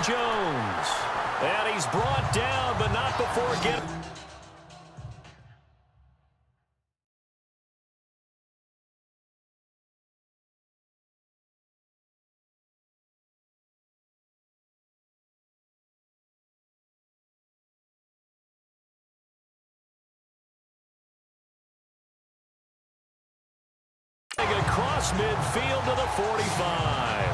Jones. And he's brought down, but not before getting... Across midfield to the 45.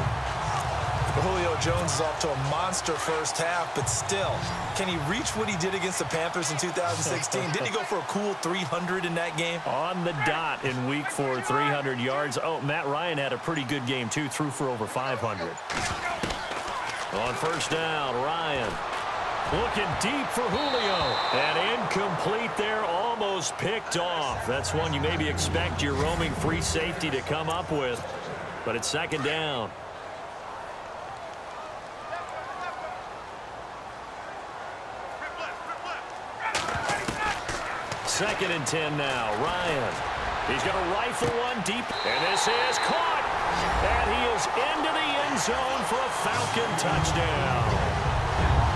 Julio Jones is off to a monster first half, but still, can he reach what he did against the Panthers in 2016? Didn't he go for a cool 300 in that game? On the dot in week 4, 300 yards. Oh, Matt Ryan had a pretty good game, too. Threw for over 500. On first down, Ryan looking deep for Julio. And incomplete there, almost picked off. That's one you maybe expect your roaming free safety to come up with. But it's second down. Second and 10 now. Ryan. He's going to rifle one deep. And this is caught. And he is into the end zone for a Falcon touchdown.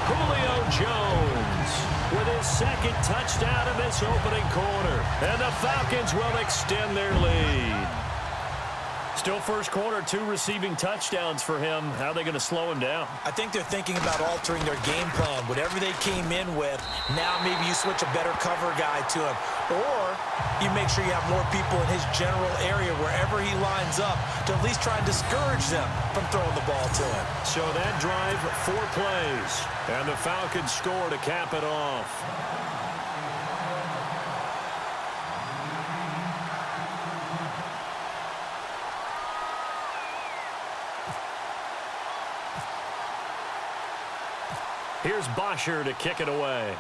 Julio Jones with his second touchdown in this opening quarter. And the Falcons will extend their lead. Still first quarter, 2 receiving touchdowns for him. How are they going to slow him down? I think they're thinking about altering their game plan. Whatever they came in with, now maybe you switch a better cover guy to him. Or you make sure you have more people in his general area wherever he lines up to at least try and discourage them from throwing the ball to him. So that drive, 4 plays. And the Falcons score to cap it off. Here's Bosher to kick it away.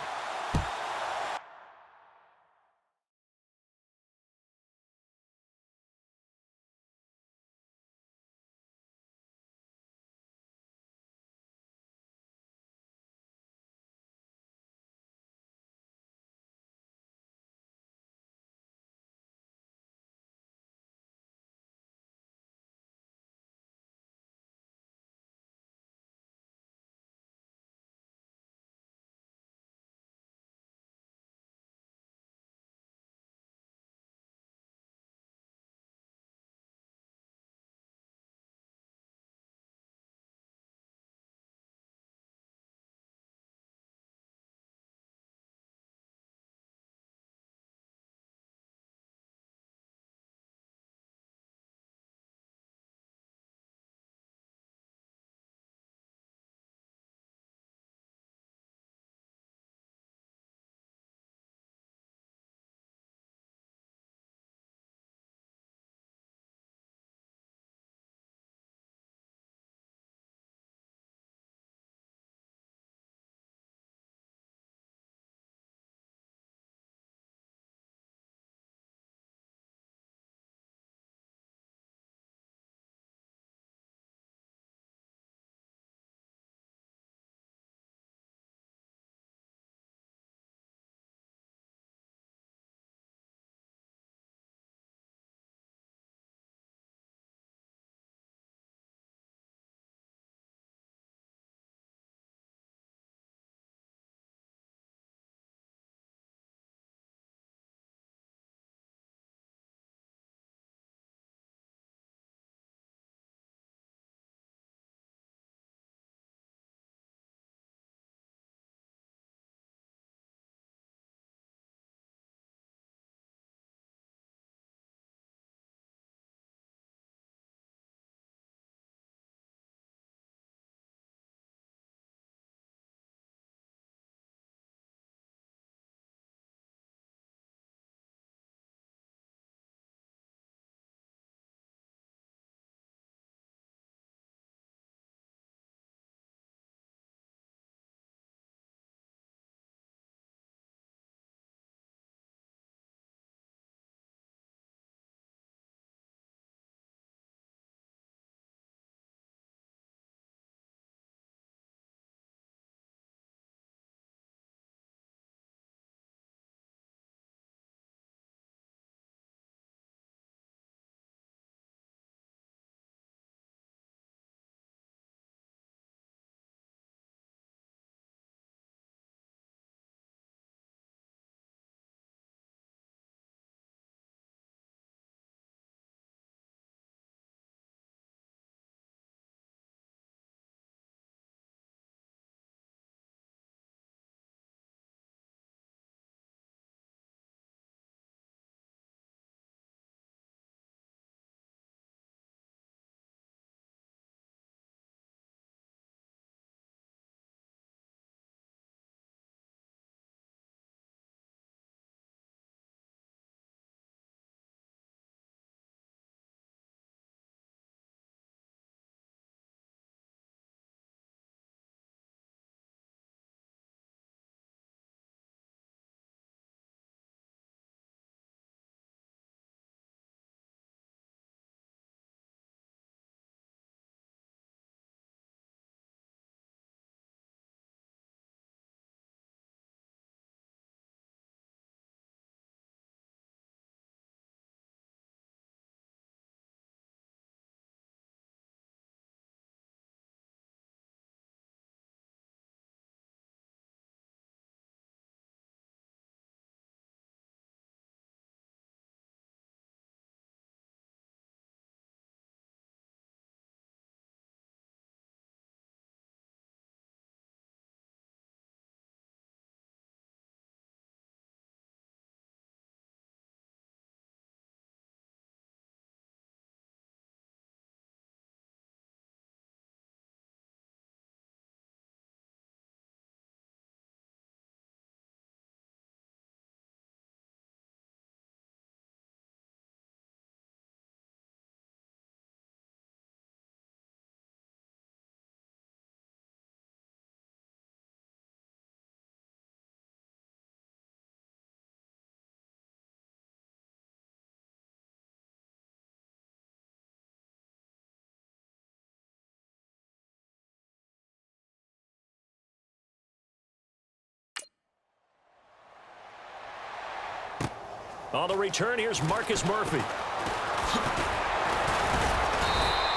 On the return, here's Marcus Murphy.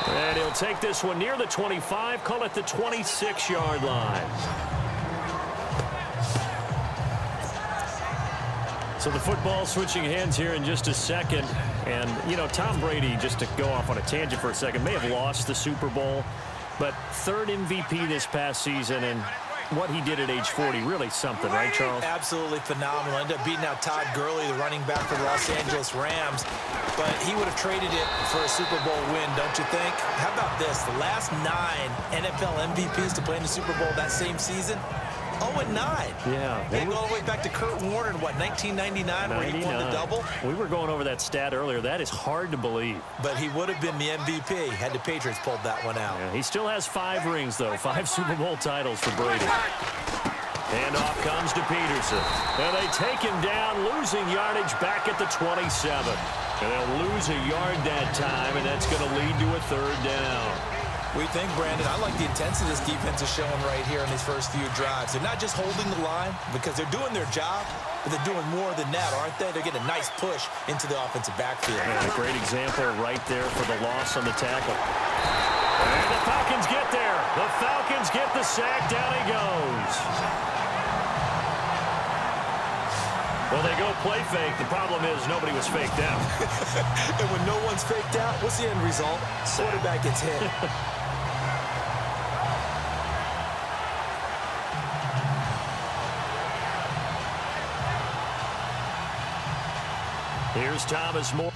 And he'll take this one near the 25, call it the 26-yard line. So the football switching hands here in just a second. And, you know, Tom Brady, just to go off on a tangent for a second, may have lost the Super Bowl, but third MVP this past season, and what he did at age 40, really something, right, Charles? Absolutely phenomenal. Ended up beating out Todd Gurley, the running back for the Los Angeles Rams, but he would have traded it for a Super Bowl win, don't you think? How about this? The last 9 NFL MVPs to play in the Super Bowl that same season, 0-9. Yeah. They go all the way back to Kurt Warner in, what, 1999, where he won the double? We were going over that stat earlier. That is hard to believe. But he would have been the MVP had the Patriots pulled that one out. Yeah, he still has 5 rings, though. 5 Super Bowl titles for Brady. And off comes to Peterson. And they take him down, losing yardage back at the 27. And they'll lose a yard that time, and that's going to lead to a 3rd down. We think, Brandon, I like the intensity this defense is showing right here in these first few drives. They're not just holding the line because they're doing their job, but they're doing more than that, aren't they? They're getting a nice push into the offensive backfield. And a great example right there for the loss on the tackle. And the Falcons get there. The Falcons get the sack. Down he goes. Well, they go play fake. The problem is nobody was faked out. And when no one's faked out, what's the end result? Quarterback gets hit. Here's Thomas Moore.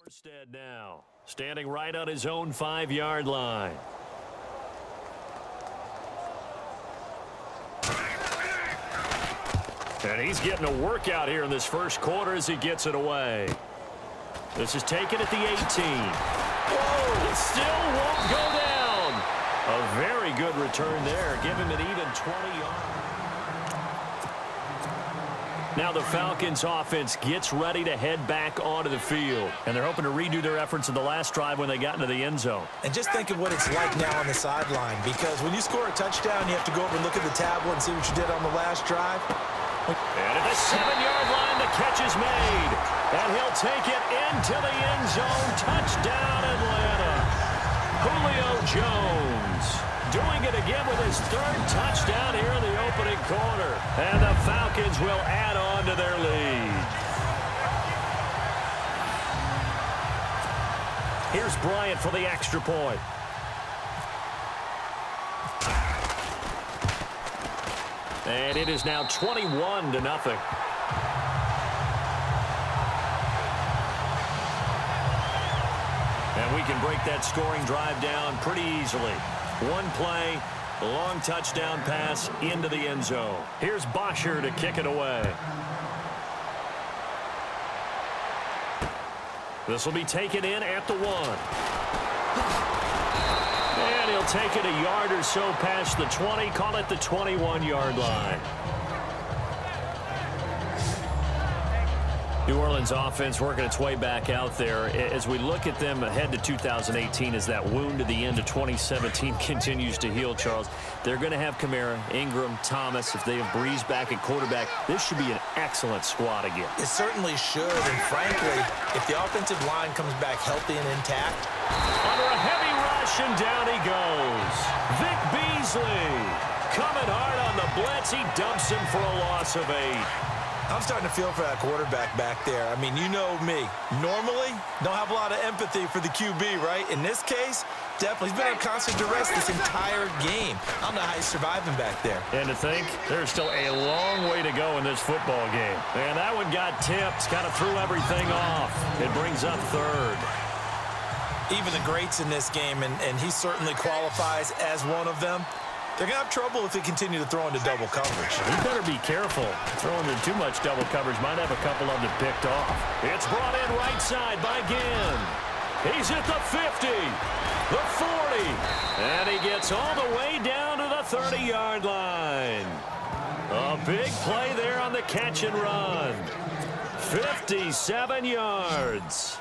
Stead now, standing right on his own 5-yard line. And he's getting a workout here in this first quarter as he gets it away. This is taken at the 18. Whoa, it still won't go down. A very good return there. Give him an even 20 yards. Now the Falcons offense gets ready to head back onto the field. And they're hoping to redo their efforts in the last drive when they got into the end zone. And just think of what it's like now on the sideline, because when you score a touchdown, you have to go over and look at the tablet and see what you did on the last drive. And at the 7-yard line, the catch is made. And he'll take it into the end zone. Touchdown, Atlanta. Julio Jones doing it again with his 3rd touchdown here in the opening quarter. And the Falcons will add on to their lead. Here's Bryant for the extra point. And it is now 21-0. And we can break that scoring drive down pretty easily. One play, a long touchdown pass into the end zone. Here's Bosher to kick it away. This will be taken in at the 1. And he'll take it a yard or so past the 20, call it the 21-yard line. New Orleans offense working its way back out there. As we look at them ahead to 2018, as that wound at the end of 2017 continues to heal, Charles, they're going to have Kamara, Ingram, Thomas. If they have Breeze back at quarterback, this should be an excellent squad again. It certainly should, and frankly, if the offensive line comes back healthy and intact. Under a heavy rush, and down he goes. Vic Beasley coming hard on the blitz. He dumps him for a loss of 8. I'm starting to feel for that quarterback back there. I mean, you know me. Normally, don't have a lot of empathy for the QB, right? In this case, definitely. He's been on constant duress this entire game. I don't know how he's surviving back there. And to think, there's still a long way to go in this football game. And that one got tipped, kind of threw everything off. It brings up 3rd. Even the greats in this game, and he certainly qualifies as one of them, They're going to have trouble if they continue to throw into double coverage. He better be careful. Throwing in too much double coverage might have a couple of them picked off. It's brought in right side by Ginn. He's at the 50, the 40, and he gets all the way down to the 30-yard line. A big play there on the catch and run. 57 yards.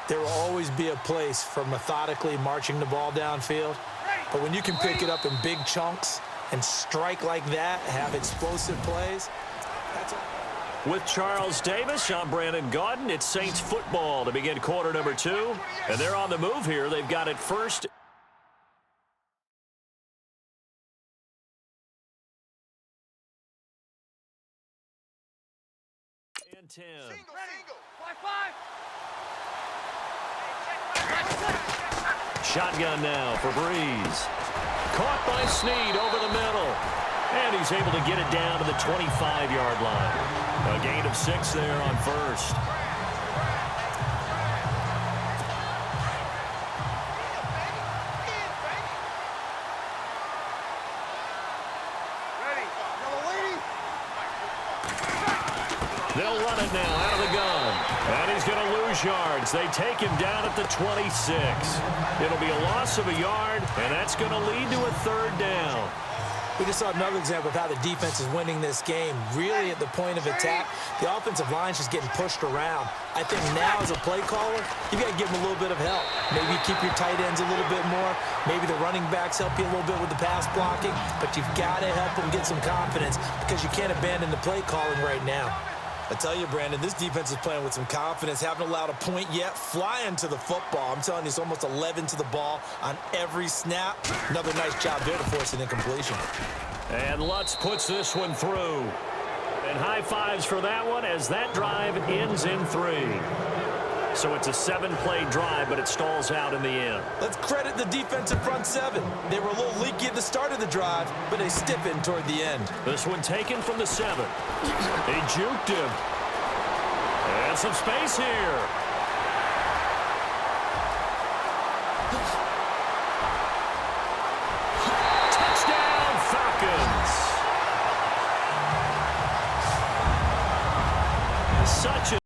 There will always be a place for methodically marching the ball downfield. But when you can pick it up in big chunks and strike like that, have explosive plays, that's a... With Charles Davis, I'm Brandon Gaudin. It's Saints football to begin quarter number 2. And they're on the move here. They've got it first. And 10. Shotgun now for Breeze. Caught by Snead over the middle. And he's able to get it down to the 25-yard line. A gain of 6 there on first. They'll run it now out of the gun. And he's going to lose yards. They take him down at the 26. It'll be a loss of a yard, and that's going to lead to a third down. We just saw another example of how the defense is winning this game. Really at the point of attack, the offensive line's just getting pushed around. I think now as a play caller, you've got to give them a little bit of help. Maybe you keep your tight ends a little bit more. Maybe the running backs help you a little bit with the pass blocking. But you've got to help them get some confidence because you can't abandon the play calling right now. I tell you, Brandon, this defense is playing with some confidence. Haven't allowed a point yet. Flying to the football. I'm telling you, it's almost 11 to the ball on every snap. Another nice job there to force an incompletion. And Lutz puts this one through. And high fives for that one as that drive ends in 3. So it's a 7-play drive, but it stalls out in the end. Let's credit the defensive front 7. They were a little leaky at the start of the drive, but they stiffened toward the end. This one taken from the 7. They juked him. And some space here.